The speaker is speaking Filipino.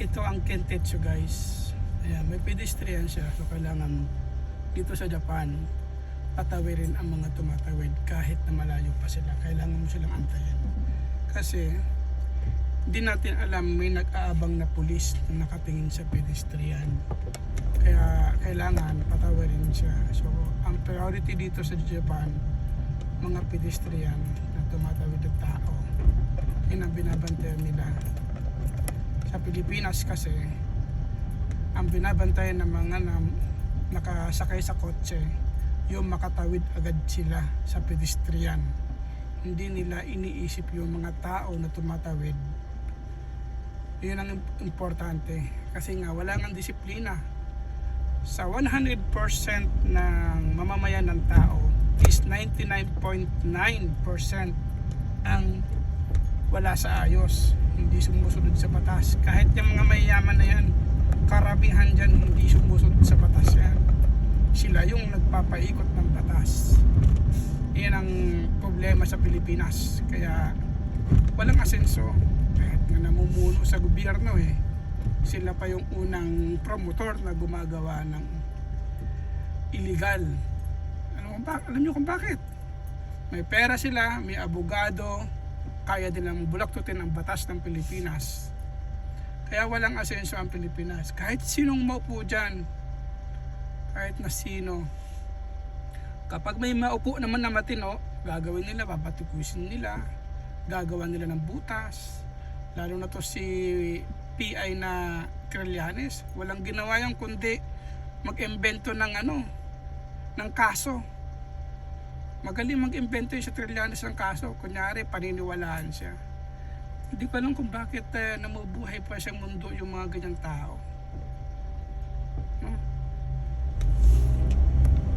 Ito ang Kentetsu guys. Ayan, may pedestrian siya. So kailangan dito sa Japan patawirin ang mga tumatawid kahit na malayo pa sila. Kailangan mo silang antayin. Kasi di natin alam may nag-aabang na pulis na nakatingin sa pedestrian. Kaya kailangan patawirin siya. So ang priority dito sa Japan, mga pedestrian na tumatawid ng tao. Yun ang binabantayan nila. Sa Pilipinas kasi ang binabantayan ng mga nakasakay sa kotse yung makatawid agad sila sa pedestrian. Hindi nila iniisip yung mga tao na tumatawid. Yun ang importante kasi nga wala nang disiplina. Sa 100% ng mamamayan ng tao is 99.9% ang wala sa ayos, hindi sumusunod sa batas. Kahit yung mga mayayaman na yan, karamihan dyan hindi sumusunod sa batas yan. Sila yung nagpapaikot ng batas. Yan ang problema sa Pilipinas. Kaya walang asenso. Kahit nga namumuno sa gobyerno sila pa yung unang promotor na gumagawa ng illegal. Alam nyo kung bakit? May pera sila, may abogado, kaya nilang bulaktutin ang batas ng Pilipinas. Kaya walang asenso ang Pilipinas. Kahit sinong maupo dyan, kahit na sino, kapag may maupo naman na matino, gagawin nila, papatikusin nila, gagawa nila ng butas. Lalo na to si PI na Trillanes, walang ginawa yung kundi mag-imbento ng ng kaso. Magaling mag-imbento yung sa Trillanes ng kaso. Kunyari, paniniwalaan siya. Hindi ko alam kung bakit namubuhay pa siyang mundo yung mga ganyang tao.